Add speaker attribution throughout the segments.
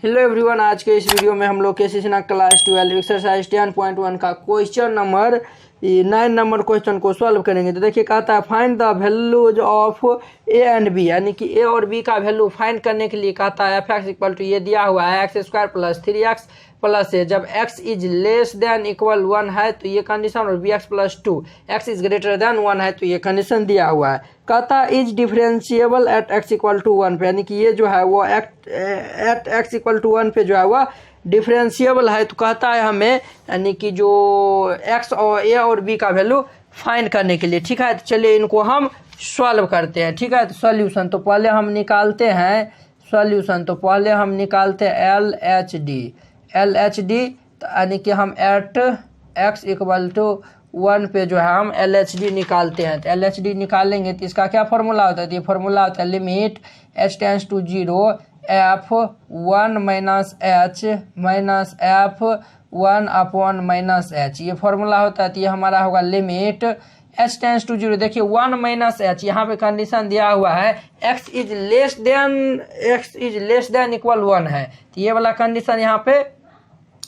Speaker 1: Hello everyone, आज के इस वीडियो में हम लोग केसीसीना क्लास 12 एक्सरसाइज 10.1 का क्वेश्चन नंबर 9 नंबर क्वेश्चन को सॉल्व करेंगे। तो देखिए कहता है find the values of A and B, यानी कि ए और बी का वैल्यू फाइंड करने के लिए कहता है एफ एक्स इक्वल टू ये दिया हुआ है x square plus 3x plus A. जब x is less than equal 1 है तो ये कंडीशन, और B x plus 2 x is greater than 1 है तो ये कंडीशन दिया हुआ है। कहता है is differentiable at x equal to 1 पे, यानी कि ये जो है वो एट x इक्वल टू 1 पे जो है वह डिफरेंशिएबल है। तो कहता है हमें यानी कि जो x और a और b का वैल्यू फाइंड करने के लिए। ठीक है, तो चलिए इनको हम सॉल्व करते हैं। ठीक है, तो सॉल्यूशन तो पहले हम निकालते हैं एल एच डी यानी कि हम एट x इक्वल टू 1 पे जो है हम एल एच डी निकालते हैं। तो एल एच डी निकालेंगे तो इसका क्या फॉर्मूला होता है? तो ये फॉर्मूला होता है limit h tends to 0 f 1 minus H minus F 1 upon minus H, ये फॉर्मूला होता है। तो ये हमारा होगा लिमिट h टेंड्स टू 0। देखिए 1 माइनस एच, यहाँ पे कंडीशन दिया हुआ है x is less than equal 1 है, तो ये वाला कंडीशन यहाँ पे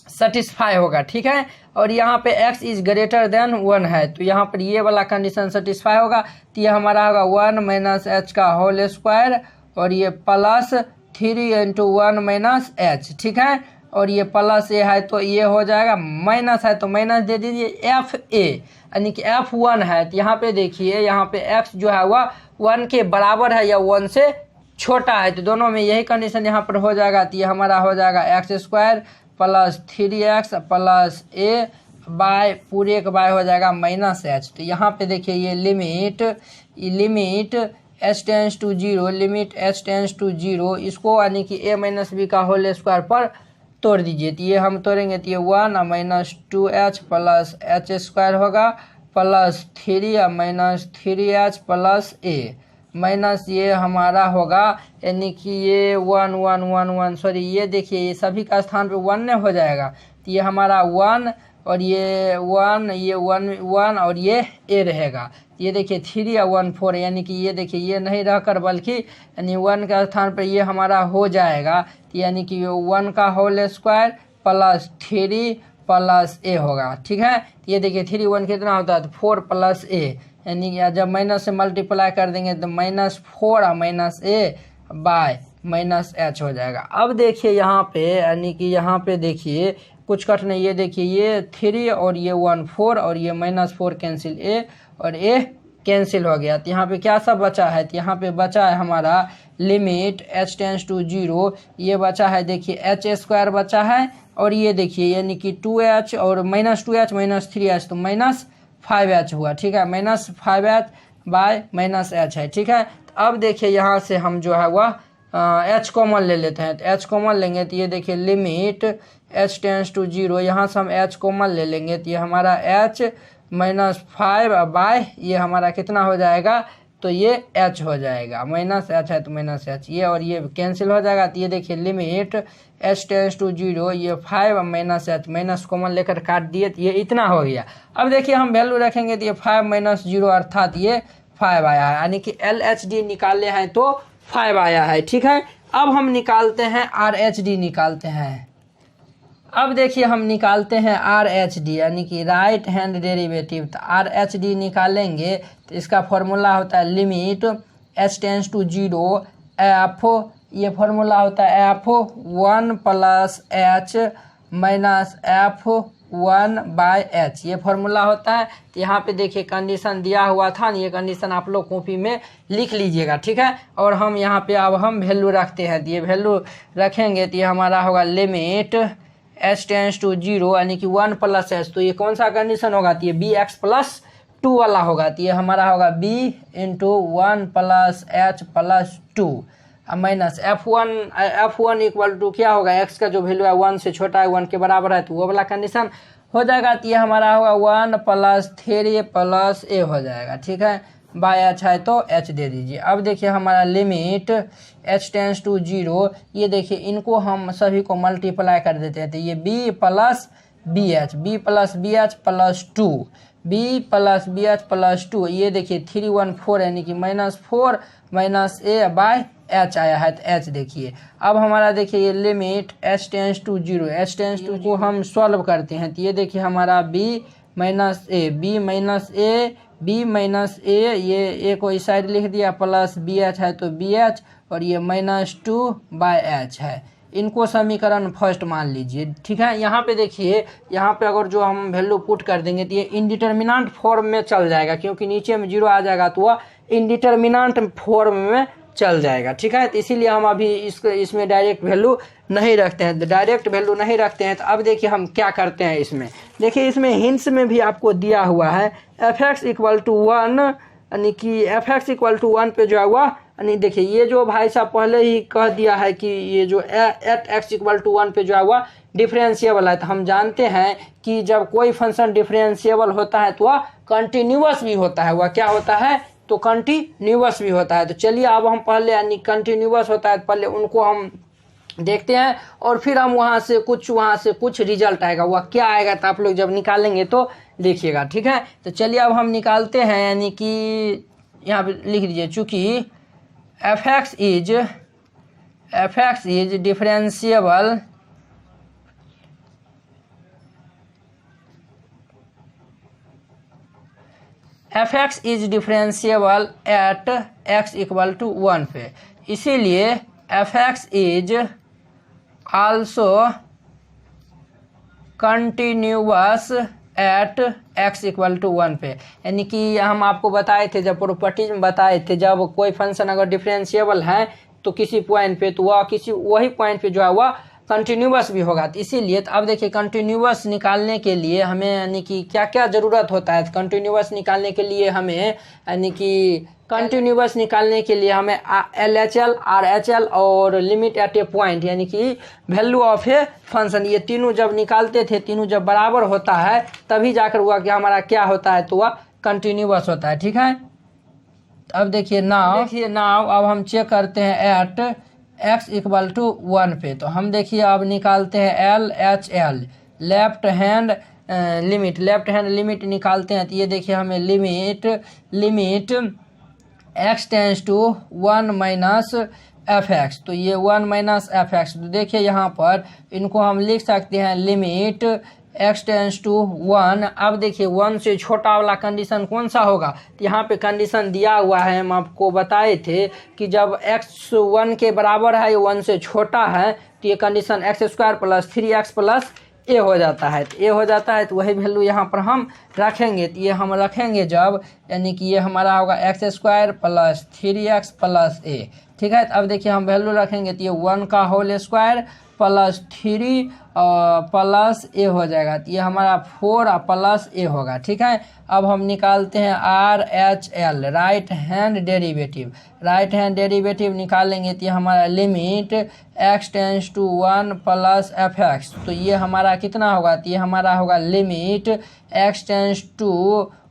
Speaker 1: सेटिस्फाई होगा। ठीक है, और यहाँ पे x इज ग्रेटर देन 1 है तो यहाँ पर ये वाला कंडीशन सेटिस्फाई होगा। तो ये हमारा होगा 1 माइनस एच का होल स्क्वायर और ये प्लस 3 इंटू 1 माइनस एच। ठीक है, और ये प्लस ए है तो ये हो जाएगा, माइनस है तो माइनस दे दीजिए एफ ए, यानी कि एफ 1 है। तो यहाँ पे देखिए यहाँ पे x जो है वह 1 के बराबर है या 1 से छोटा है, तो दोनों में यही कंडीशन यहाँ पर हो जाएगा। तो ये हमारा हो जाएगा x square plus 3x plus A by पूरे का बाय हो जाएगा माइनस एच। तो यहाँ पे देखिए ये limit h tends to 0, limit h tends to 0, इसको यानी कि a माइनस बी का होल स्क्वायर पर तोड़ दीजिए। तो ये हम तोड़ेंगे तो ये 1 minus 2h plus H square होगा प्लस 3 माइनस 3h प्लस ए माइनस ये हमारा होगा यानी कि ये 1 1 1 1 सॉरी ये देखिए ये सभी का स्थान पे 1 ने हो जाएगा। तो ये हमारा 1 और ये 1 ये 1 1 और ये ए रहेगा। ये देखिए 3 या 1 4, यानी कि ये देखिए ये नहीं रहकर बल्कि यानी 1 का स्थान पर ये हमारा हो जाएगा। तो यानी कि 1 का होल स्क्वायर प्लस 3 प्लस ए होगा। ठीक है, ये देखिए 3 1 कितना होता है? तो 4 प्लस ए, यानी कि जब माइनस से मल्टीप्लाई कर देंगे तो माइनस 4 और minus A bye minus H हो जाएगा। अब देखिए यहाँ पे यानी कि यहाँ पे देखिए कुछ कट नहीं, ये देखिए ये 3 और ये 1 4 और ये माइनस 4 कैंसिल, ए और ए कैंसिल हो गया। तो यहाँ पे क्या सब बचा है? तो यहाँ पे बचा है हमारा लिमिट h टेंड्स टू 0, ये बचा है देखिए एच स्क्वायर बचा है, और ये देखिए यानी कि 2h और माइनस 2h माइनस 3h तो माइनस 5h हुआ। ठीक है, minus 5h bye minus H है। ठीक है, तो अब देखिए यहाँ से हम जो है वह h कॉमन ले लेते हैं। तो h कॉमन लेंगे तो ये देखिए लिमिट h टेंड्स टू 0, यहाँ से हम h कॉमन ले लेंगे तो ये हमारा h माइनस 5 बाय ये हमारा कितना हो जाएगा? तो ये h हो जाएगा, माइनस h है तो माइनस h, ये और ये कैंसिल हो जाएगा। तो ये देखिए लिमिट h टेंड्स टू 0, ये 5 माइनस h, माइनस कॉमन लेकर काट दिए तो ये इतना हो गया। अब देखिए हम वैल्यू रखेंगे तो ये 5 माइनस 0 अर्थात ये 5 आया है, यानी कि एल एच डी निकाले हैं तो 5 आया है। ठीक है, अब हम निकालते हैं आर एच डी निकालते हैं। अब देखिए हम निकालते हैं आर एच डी यानी कि राइट हैंड डेरिवेटिव। तो आर एच डी निकालेंगे तो इसका फॉर्मूला होता है limit h tends to 0 F, ये फॉर्मूला होता है F 1 plus H minus F 1 by H, ये फॉर्मूला होता है। तो यहाँ पे देखिए कंडीशन दिया हुआ था ना, ये कंडीशन आप लोग कॉपी में लिख लीजिएगा। ठीक है, और हम यहाँ पे अब हम वैल्यू रखते हैं। तो ये वैल्यू रखेंगे तो ये हमारा होगा लिमिट h टेंड्स टू 0 यानी कि 1 प्लस एच, तो ये कौन सा कंडीशन होगा? तो ये बी एक्स प्लस 2 वाला होगा। तो ये हमारा होगा b into 1 plus H plus 2 minus f1 equal to क्या होगा? x का जो वैल्यू है 1 से छोटा है 1 के बराबर है तो वो वाला कंडीशन हो जाएगा। तो ये हमारा होगा 1 प्लस 3 प्लस ए हो जाएगा। ठीक है, बाय एच है तो h दे दीजिए। अब देखिए हमारा लिमिट h टेंड्स टू 0, ये देखिए इनको हम सभी को मल्टीप्लाई कर देते हैं तो ये b plus B H plus 2, b plus B H plus 2, ये देखिए 3 1 4 यानी कि minus 4 minus A by H आया है, तो एच देखिए। अब हमारा देखिए ये limit H tends to 0, H tends to को हम सॉल्व करते हैं, तो ये देखिए हमारा B minus A, B minus A, B minus A, ये ए को इस साइड लिख दिया, प्लस बी एच है तो बी एच, और ये -2/h है। इनको समीकरण फर्स्ट मान लीजिए, ठीक है। यहाँ पे देखिए, यहाँ पे अगर जो हम वैल्यू पुट कर देंगे तो ये इंडिटर्मिनेंट फॉर्म में चल जाएगा, क्योंकि नीचे में 0 आ जाएगा तो वह इंडिटर्मिनेंट फॉर्म में चल जाएगा, ठीक है। तो इसीलिए हम अभी इसमें डायरेक्ट वैल्यू नहीं रखते हैं, डायरेक्ट वैल्यू नहीं रखते हैं। तो अब देखिए हम क्या करते हैं इसमें, देखिए इसमें हिंट्स में भी आपको दिया हुआ है fx = 1, यानी कि fx = 1 पे जो है हुआ, यानी देखिए ये जो भाई साहब पहले ही कह दिया है कि ये जो एट x = 1 पे जो है हुआ डिफरेंशिएबल है। तो हम जानते हैं कि जब कोई फंक्शन डिफरेंशिएबल होता है तो वह कंटिन्यूअस भी होता है, वह क्या होता है, तो कंटिन्यूअस भी होता है। तो चलिए अब हम पहले, यानी कंटिन्यूअस होता है पहले उनको हम देखते हैं, और फिर हम वहाँ से कुछ रिजल्ट आएगा, वह क्या आएगा तो आप लोग जब निकालेंगे तो देखिए, ठीक है। तो चलिए अब हम निकालते हैं, यानी कि यहाँ पे लिख दीजिए, चूँकि fx is differentiable fx is differentiable at x = 1 पे, इसीलिए fx is also continuous at x = 1 पे। यानी कि हम आपको बताए थे, जब प्रॉपर्टीज में बताए थे, जब कोई फंक्शन अगर डिफरेंशिएबल है तो किसी पॉइंट पे, तो वह वही पॉइंट पे जो है वह कंटिन्यूअस भी होगा। तो इसीलिए तो अब देखिए कंटिन्यूअस निकालने के लिए हमें, यानी कि क्या क्या ज़रूरत होता है। कंटिन्यूअस निकालने के लिए हमें, यानी कि कंटिन्यूअस निकालने के लिए हमें LHL, RHL और लिमिट एट ए पॉइंट, यानी कि वैल्यू ऑफ ए फंक्शन, ये तीनों जब निकालते थे, तीनों जब बराबर होता है तभी जाकर हुआ कि हमारा क्या होता है, तो वह कंटिन्यूअस होता है, ठीक है। अब देखिए नाउ अब हम चेक करते हैं एट x = 1 पे। तो हम देखिए अब निकालते हैं LHL, लेफ्ट हैंड लिमिट निकालते हैं। तो ये देखिए हमें limit x tends to 1 - fx, तो ये 1 - fx, तो देखिए यहाँ पर इनको हम लिख सकते हैं लिमिट x टेंस टू 1। अब देखिए 1 से छोटा वाला कंडीशन कौन सा होगा, तो यहाँ पे कंडीशन दिया हुआ है, हम आपको बताए थे कि जब x 1 के बराबर है, 1 से छोटा है, तो ये कंडीशन x² + 3x + a हो जाता है। तो a हो जाता है, तो वही वैल्यू यहाँ पर हम रखेंगे। तो ये हम रखेंगे जब, यानी कि ये हमारा होगा x² + 3x + a, ठीक है। तो अब देखिए हम वैल्यू रखेंगे, तो ये 1 का होल स्क्वायर + 3 + a हो जाएगा। तो ये हमारा 4 + a होगा, ठीक है। अब हम निकालते हैं RHL, राइट हैंड डेरिवेटिव निकालेंगे। तो ये हमारा limit x tends to 1 + fx, तो ये हमारा कितना होगा, तो ये हमारा होगा लिमिट x टेंस टू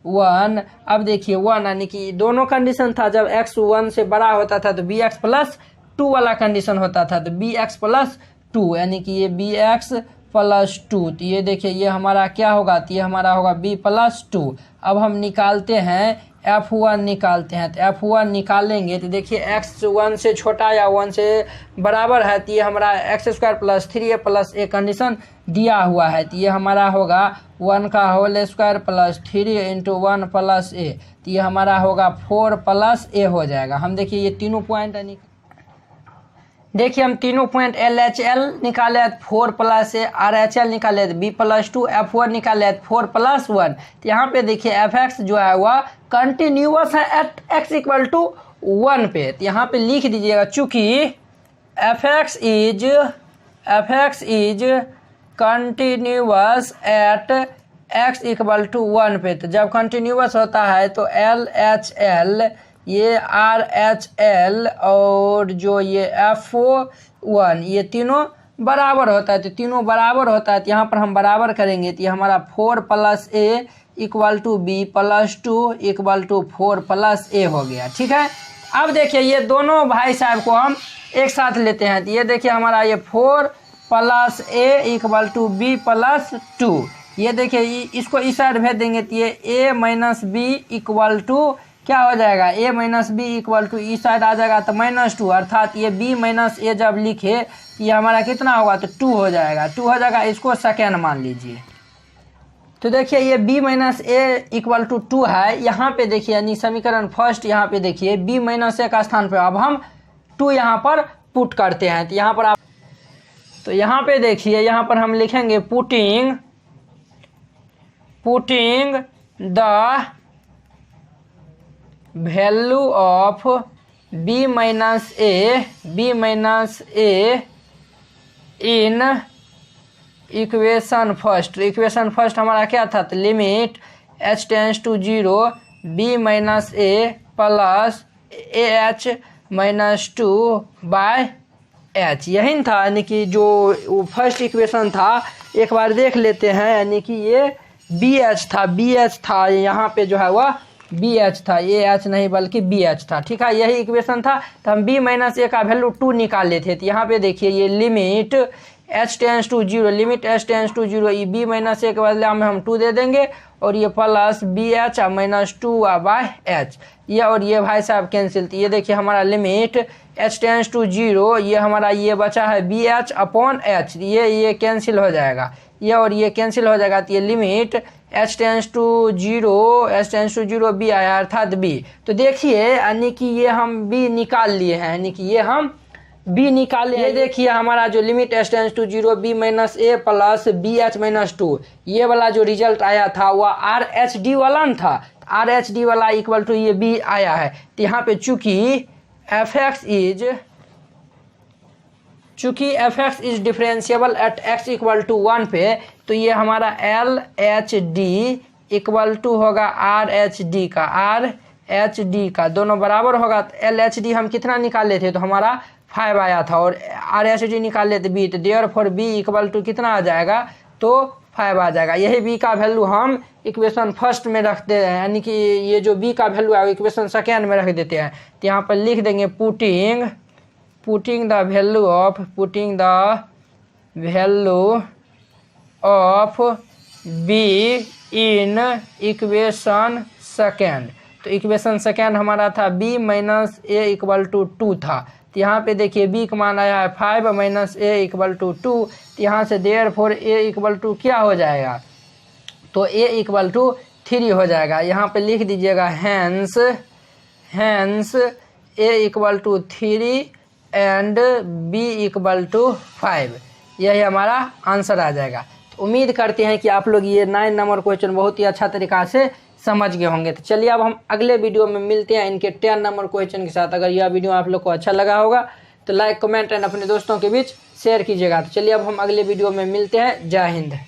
Speaker 1: 1। अब देखिए 1, यानी कि दोनों कंडीशन था, जब x 1 से बड़ा होता था तो bx + 2 वाला कंडीशन होता था, तो bx + 2, यानी कि ये bx + 2। तो ये देखिए ये हमारा क्या होगा, तो ये हमारा होगा b + 2। अब हम निकालते हैं f1 निकालते हैं। तो f1 निकालेंगे तो देखिए x 1 से छोटा या 1 से बराबर है, तो ये हमारा x² + 3a + a कंडीशन दिया हुआ है। तो ये हमारा होगा 1 का होल स्क्वायर + 3 × 1 + a, तो ये हमारा होगा 4 + a हो जाएगा। हम देखिए ये तीनों पॉइंट, देखिए हम तीनों पॉइंट LHL निकाले 4 + a, RHL निकाले b + 2, f1 निकाले 4 + 1। तो यहाँ पे देखिए fx जो है वह कंटिन्यूअस है एट x = 1 पे। तो यहाँ पे लिख दीजिएगा, चूँकि fx is continuous at x = 1 पे। तो जब कंटिन्यूअस होता है तो LHL, ये RHL और जो ये f1, ये तीनों बराबर होता है। तो तीनों बराबर होता है, तो यहाँ पर हम बराबर करेंगे। तो ये हमारा 4 + a = b + 2 = 4 + a हो गया, ठीक है। अब देखिए ये दोनों भाई साहब को हम एक साथ लेते हैं। तो ये देखिए हमारा ये 4 + a = b + 2, ये देखिए इसको इस साइड भेज देंगे, तो ये a - b = क्या हो जाएगा a minus B equal to इस साइड आ जाएगा तो -2, अर्थात ये b माइनस ए जब लिखे ये हमारा कितना होगा तो 2 हो जाएगा, 2 हो जाएगा, इसको सेकेंड मान लीजिए। तो देखिए ये b minus A equal to 2 है, यहाँ पे देखिए यानी समीकरण फर्स्ट यहाँ पे देखिए b माइनस ए का स्थान पे अब हम 2 यहाँ पर पुट करते हैं। तो यहाँ पर आप तो यहाँ पे देखिए यहाँ पर हम लिखेंगे putting the value of b minus A in equation first हमारा क्या था तो limit h tends to 0 b minus A plus A H minus 2 by H, यही था। यानी कि जो फर्स्ट इक्वेशन था एक बार देख लेते हैं, यानी कि ये बी एच था, यहाँ पे जो है वह बी एच था, ये एच नहीं बल्कि बी एच था, ठीक है, यही इक्वेशन था। तो हम b माइनस ए का वैल्यू 2 निकाल लेते थे। यहाँ पे देखिए ये limit h tends to 0 limit h tends to 0, ये b माइनस ए के बदले में हम 2 दे देंगे और ये plus B h minus 2 by H, ये और ये भाई साहब कैंसिल। तो ये देखिए हमारा लिमिट h टेंस टू 0, ये हमारा ये बचा है बी एच अपॉन एच, ये कैंसिल हो जाएगा, ये और ये कैंसिल हो जाएगा। तो ये limit h tends to 0 b आया अर्थात b। तो देखिए यानी कि ये हम b निकाल लिए हैं, यानी कि ये हम b निकाले। ये देखिए हमारा जो limit h tends to 0 b minus A plus B h minus 2, ये वाला जो रिजल्ट आया था वह आर एच डी वाला न था, आर एच डी वाला इक्वल टू ये b आया है। तो यहाँ पे चूंकि f x is differentiable at x equal to 1 पे, तो ये हमारा L H D equal to होगा आर एच डी का, दोनों बराबर होगा। तो एल एच डी हम कितना निकाले थे तो हमारा 5 आया था और आर एच डी निकाल लेते बी, तो देयरफॉर बी इक्वल टू कितना आ जाएगा तो 5 आ जाएगा। यही बी का वैल्यू हम इक्वेशन फर्स्ट में रखते हैं, यानी कि ये जो बी का वैल्यू है वो इक्वेशन सेकेंड में रख देते हैं। तो यहाँ पर लिख देंगे putting the value of b in equation second. तो इक्वेशन सेकेंड हमारा था b minus A equal to 2 था। तो यहाँ पे देखिए b का मान आया है 5 माइनस ए इक्वल टू 2। तो यहाँ से देयरफॉर a इक्वल टू क्या हो जाएगा तो a इक्वल टू 3 हो जाएगा। यहाँ पे लिख दीजिएगा hence a equal to 3 and b equal to 5, यही हमारा आंसर आ जाएगा। तो उम्मीद करते हैं कि आप लोग ये 9 नंबर क्वेश्चन बहुत ही अच्छा तरीका से समझ गए होंगे। तो चलिए अब हम अगले वीडियो में मिलते हैं इनके 10 नंबर क्वेश्चन के साथ। अगर यह वीडियो आप लोग को अच्छा लगा होगा तो लाइक कमेंट एंड अपने दोस्तों के बीच शेयर कीजिएगा। तो चलिए अब हम अगले वीडियो में मिलते हैं। जय हिंद।